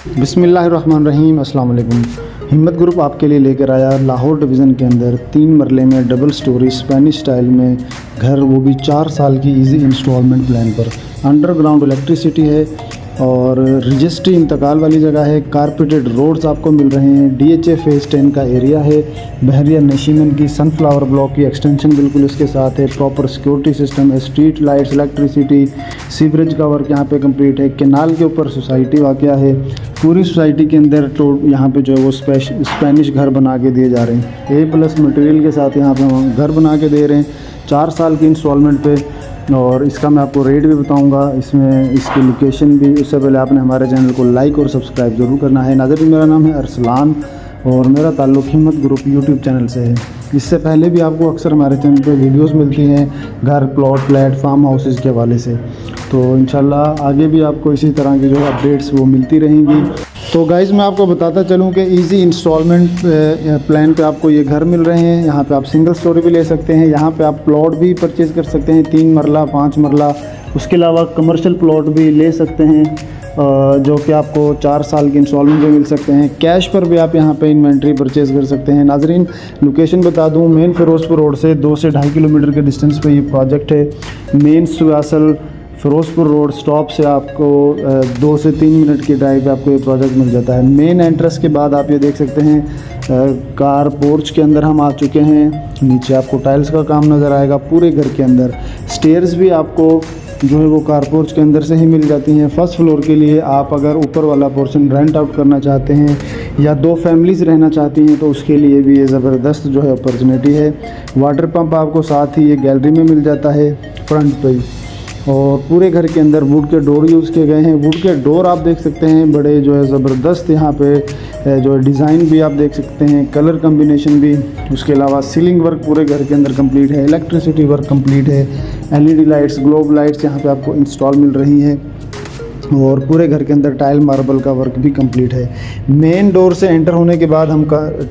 बिस्मिल्लाहिर्रहमानिर्रहीम। अस्सलाम वालेकुम। हिम्मत ग्रुप आपके लिए लेकर आया लाहौर डिवीज़न के अंदर 3 मरले में डबल स्टोरी स्पेनिश स्टाइल में घर, वो भी 4 साल की इजी इंस्टॉलमेंट प्लान पर। अंडरग्राउंड इलेक्ट्रिसिटी है और रजिस्ट्री इंतकाल वाली जगह है। कारपेटेड रोड्स आपको मिल रहे हैं। DHA फेज़ 10 का एरिया है। बहरिया नशीमन की सनफ्लावर ब्लॉक की एक्सटेंशन बिल्कुल इसके साथ है। प्रॉपर सिक्योरिटी सिस्टम है। स्ट्रीट लाइट्स, इलेक्ट्रिसिटी, सीवरेज का वर्क यहाँ पे कंप्लीट है। केनाल के ऊपर सोसाइटी वाक़या है। पूरी सोसाइटी के अंदर तो यहाँ पे जो है वो स्पेनिश घर बना के दिए जा रहे हैं। A+ मटेरियल के साथ यहाँ पे हम घर बना के दे रहे हैं 4 साल की इंस्टॉलमेंट पे। और इसका मैं आपको रेट भी बताऊंगा, इसमें इसकी लोकेशन भी। उससे पहले आपने हमारे चैनल को लाइक और सब्सक्राइब ज़रूर करना है। नाज़रीन, मेरा नाम है अरसलान और मेरा ताल्लुक़ हिम्मत ग्रुप यूट्यूब चैनल से है। इससे पहले भी आपको अक्सर हमारे चैनल पे वीडियोस मिलती हैं घर, प्लॉट, फ्लैट, फार्म हाउसेस के हवाले से। तो इंशाल्लाह आगे भी आपको इसी तरह की जो अपडेट्स वो मिलती रहेंगी। तो गाइज़, मैं आपको बताता चलूँ कि इजी इंस्टॉलमेंट प्लान पे आपको ये घर मिल रहे हैं। यहाँ पे आप सिंगल स्टोरी भी ले सकते हैं। यहाँ पे आप प्लॉट भी परचेज़ कर सकते हैं 3 मरला, 5 मरला। उसके अलावा कमर्शियल प्लॉट भी ले सकते हैं जो कि आपको 4 साल की इंस्टॉलमेंट में मिल सकते हैं। कैश पर भी आप यहाँ पे इन्वेंट्री परचेज़ कर सकते हैं। नाजरीन, लोकेशन बता दूँ, मेन फ़िरोज़पुर रोड से 2 से 2.5 किलोमीटर के डिस्टेंस पे ये प्रोजेक्ट है। मेन सुयासल फ़िरोज़पुर रोड स्टॉप से आपको 2 से 3 मिनट की ड्राइव पे आपको ये प्रोजेक्ट मिल जाता है। मेन एंट्रेंस के बाद आप ये देख सकते हैं कार पोर्च के अंदर हम आ चुके हैं। नीचे आपको टाइल्स का काम नज़र आएगा पूरे घर के अंदर। स्टेयर्स भी आपको जो है वो कार पोर्च के अंदर से ही मिल जाती हैं। फर्स्ट फ्लोर के लिए आप अगर ऊपर वाला पोर्शन रेंट आउट करना चाहते हैं या 2 फैमिलीज़ रहना चाहती हैं तो उसके लिए भी ये ज़बरदस्त जो है अपॉर्चुनिटी है। वाटर पंप आपको साथ ही ये गैलरी में मिल जाता है फ्रंट पे ही। और पूरे घर के अंदर वुड के डोर यूज़ किए गए हैं। वुड के डोर आप देख सकते हैं बड़े जो है ज़बरदस्त यहाँ पे जो डिज़ाइन भी आप देख सकते हैं, कलर कम्बिनेशन भी। उसके अलावा सीलिंग वर्क पूरे घर के अंदर कंप्लीट है। इलेक्ट्रिसिटी वर्क कंप्लीट है। LED लाइट्स, ग्लोब लाइट्स यहाँ पे आपको इंस्टॉल मिल रही हैं। और पूरे घर के अंदर टाइल मार्बल का वर्क भी कंप्लीट है। मेन डोर से एंटर होने के बाद हम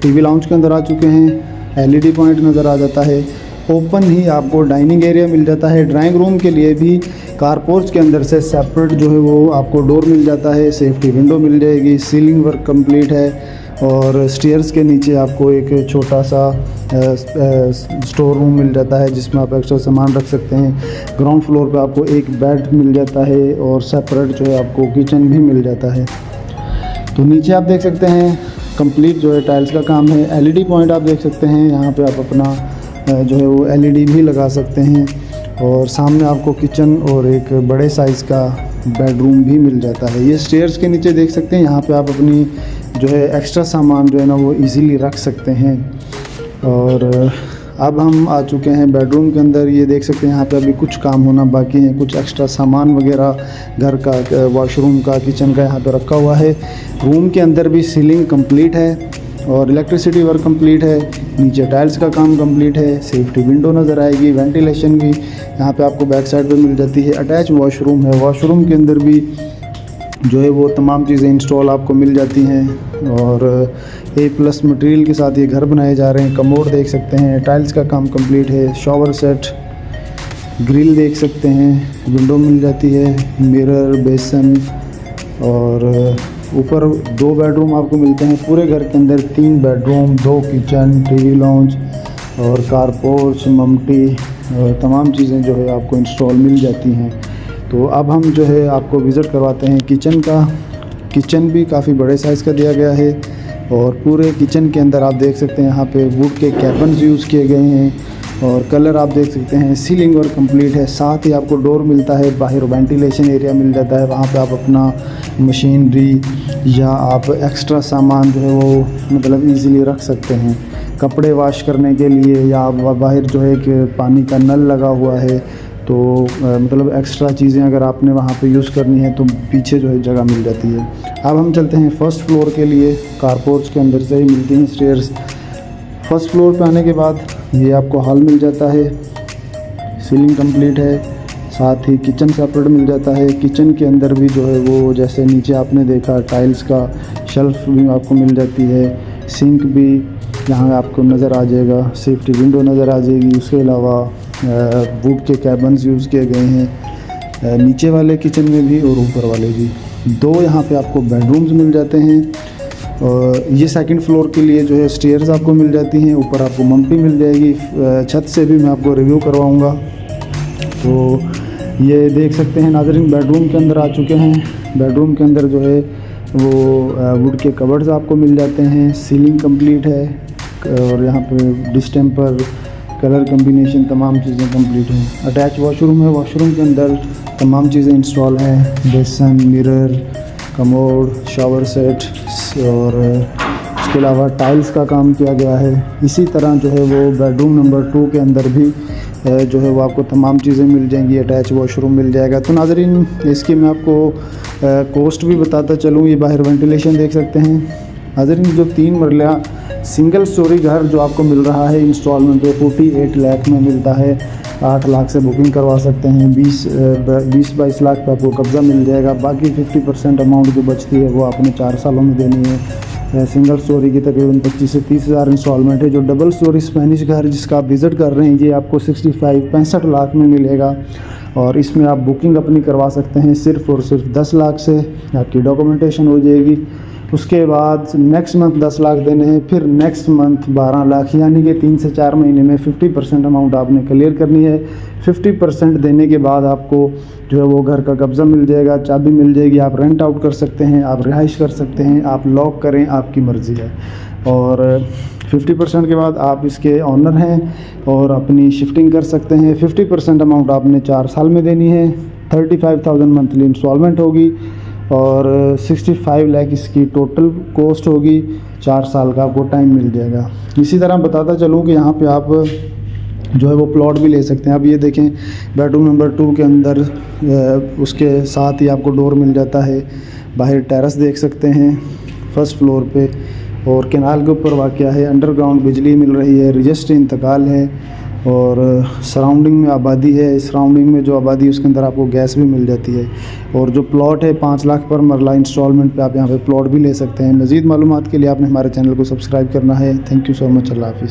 TV लाउंज के अंदर आ चुके हैं। LED पॉइंट नज़र आ जाता है। ओपन ही आपको डाइनिंग एरिया मिल जाता है। ड्राइंग रूम के लिए भी कारपोर्च के अंदर से सेपरेट जो है वो आपको डोर मिल जाता है। सेफ्टी विंडो मिल जाएगी। सीलिंग वर्क कंप्लीट है। और स्टेयर्स के नीचे आपको एक छोटा सा स्टोर रूम मिल जाता है जिसमें आप एक्स्ट्रा सामान रख सकते हैं। ग्राउंड फ्लोर पे आपको एक बेड मिल जाता है और सेपरेट जो है आपको किचन भी मिल जाता है। तो नीचे आप देख सकते हैं कंप्लीट जो है टाइल्स का काम है। LED पॉइंट आप देख सकते हैं। यहाँ पे आप अपना जो है वो LED भी लगा सकते हैं। और सामने आपको किचन और एक बड़े साइज़ का बेडरूम भी मिल जाता है। ये स्टेयर्स के नीचे देख सकते हैं, यहाँ पे आप अपनी जो है एक्स्ट्रा सामान जो है ना वो इजीली रख सकते हैं। और अब हम आ चुके हैं बेडरूम के अंदर। ये देख सकते हैं यहाँ पे अभी कुछ काम होना बाकी है। कुछ एक्स्ट्रा सामान वगैरह घर का, वॉशरूम का, किचन का यहाँ पे रखा हुआ है। रूम के अंदर भी सीलिंग कंप्लीट है और इलेक्ट्रिसिटी वर्क कंप्लीट है। नीचे टाइल्स का काम कंप्लीट है। सेफ्टी विंडो नज़र आएगी। वेंटिलेशन भी यहाँ पे आपको बैक साइड पे मिल जाती है। अटैच वॉशरूम है। वॉशरूम के अंदर भी जो है वो तमाम चीज़ें इंस्टॉल आपको मिल जाती हैं। और A+ मटेरियल के साथ ये घर बनाए जा रहे हैं। कमोड देख सकते हैं। टाइल्स का काम कंप्लीट है। शॉवर सेट, ग्रिल देख सकते हैं। विंडो मिल जाती है। मिरर, बेसन और ऊपर 2 बेडरूम आपको मिलते हैं। पूरे घर के अंदर 3 बेडरूम, 2 किचन, TV लाउंज और कारपोर्च, ममटी और तमाम चीज़ें जो है आपको इंस्टॉल मिल जाती हैं। तो अब हम जो है आपको विज़िट करवाते हैं किचन का। किचन भी काफ़ी बड़े साइज़ का दिया गया है। और पूरे किचन के अंदर आप देख सकते हैं यहाँ पे वुड के कैबिन्स यूज़ किए गए हैं। और कलर आप देख सकते हैं। सीलिंग वर्क कंप्लीट है। साथ ही आपको डोर मिलता है। बाहर वेंटिलेशन एरिया मिल जाता है। वहाँ पे आप अपना मशीनरी या आप एक्स्ट्रा सामान जो है वो मतलब इजीली रख सकते हैं। कपड़े वॉश करने के लिए या बाहर जो है कि पानी का नल लगा हुआ है तो मतलब एक्स्ट्रा चीज़ें अगर आपने वहाँ पे यूज़ करनी है तो पीछे जो है जगह मिल जाती है। अब हम चलते हैं फर्स्ट फ्लोर के लिए। कारपोर्च के अंदर से ही मिलती हैं स्टेयर्स। फर्स्ट फ्लोर पे आने के बाद ये आपको हॉल मिल जाता है। सीलिंग कंप्लीट है। साथ ही किचन सेपरेट मिल जाता है। किचन के अंदर भी जो है वो जैसे नीचे आपने देखा टाइल्स का शेल्फ भी आपको मिल जाती है। सिंक भी यहाँ आपको नज़र आ जाएगा। सेफ्टी विंडो नज़र आ जाएगी। उसके अलावा वुड के कैबिन्स यूज़ किए गए हैं नीचे वाले किचन में भी और ऊपर वाले भी। 2 यहाँ पे आपको बेडरूम्स मिल जाते हैं। और ये सेकंड फ्लोर के लिए जो है स्टेयर्स आपको मिल जाती हैं, ऊपर आपको मम्पी मिल जाएगी। छत से भी मैं आपको रिव्यू करवाऊँगा। तो ये देख सकते हैं नाज़रीन, बेडरूम के अंदर आ चुके हैं। बेडरूम के अंदर जो है वो वुड के कवर्ड्स आपको मिल जाते हैं, सीलिंग कंप्लीट है और यहाँ पे डिस्टेम्पर कलर कम्बिनेशन तमाम चीज़ें कंप्लीट हैं। अटैच वॉशरूम है, वॉशरूम के अंदर तमाम चीज़ें इंस्टॉल हैं, बेसन, मिरर, कमोड, शावर सेट और उसके अलावा टाइल्स का काम किया गया है। इसी तरह जो है वो बेडरूम नंबर 2 के अंदर भी जो है वो आपको तमाम चीज़ें मिल जाएंगी, अटैच वॉशरूम मिल जाएगा। तो नाज़रीन, इसकी मैं आपको कॉस्ट भी बताता चलूँ। ये बाहर वेंटिलेशन देख सकते हैं नाज़रीन। जो 3 मरला सिंगल स्टोरी घर जो आपको मिल रहा है इंस्टॉलमेंट पे 48 लाख में मिलता है। 8 लाख से बुकिंग करवा सकते हैं, 20-22 लाख पे आपको कब्ज़ा मिल जाएगा। बाकी 50% अमाउंट जो बचती है वो आपने 4 सालों में देनी है। सिंगल स्टोरी की तकरीबन 25 से 30 हज़ार इंस्टॉलमेंट है। जो डबल स्टोरी स्पेनिश घर जिसका आप विज़िट कर रहे हैं ये आपको 65 लाख में मिलेगा और इसमें आप बुकिंग अपनी करवा सकते हैं सिर्फ़ और सिर्फ 10 लाख से। आपकी डॉक्यूमेंटेशन हो जाएगी। उसके बाद नेक्स्ट मंथ 10 लाख देने हैं, फिर नेक्स्ट मंथ 12 लाख, यानी कि 3 से 4 महीने में 50% अमाउंट आपने क्लियर करनी है। 50% देने के बाद आपको जो है वो घर का कब्ज़ा मिल जाएगा, चाबी मिल जाएगी। आप रेंट आउट कर सकते हैं, आप रिहाइश कर सकते हैं, आप लॉक करें, आपकी मर्ज़ी है। और 50% के बाद आप इसके ऑनर हैं और अपनी शिफ्टिंग कर सकते हैं। 50% अमाउंट आपने 4 साल में देनी है। 35,000 मंथली इंस्टॉलमेंट होगी और 65 लाख इसकी टोटल कॉस्ट होगी। 4 साल का आपको टाइम मिल जाएगा। इसी तरह बताता चलूँ कि यहाँ पे आप जो है वो प्लॉट भी ले सकते हैं। अब ये देखें, बेडरूम नंबर 2 के अंदर उसके साथ ही आपको डोर मिल जाता है। बाहर टेरेस देख सकते हैं फर्स्ट फ्लोर पे और कैनाल के ऊपर वाक़या है। अंडरग्राउंड बिजली मिल रही है, रजिस्ट्री इंतकाल है और सराउंडिंग में आबादी है। सराउंडिंग में जो आबादी है उसके अंदर आपको गैस भी मिल जाती है। और जो प्लॉट है 5 लाख पर मरला इंस्टॉलमेंट पे आप यहाँ पे प्लॉट भी ले सकते हैं। मज़ीद मालूमात के लिए आपने हमारे चैनल को सब्सक्राइब करना है। Thank you so much. अल्लाह हाफ़िज़।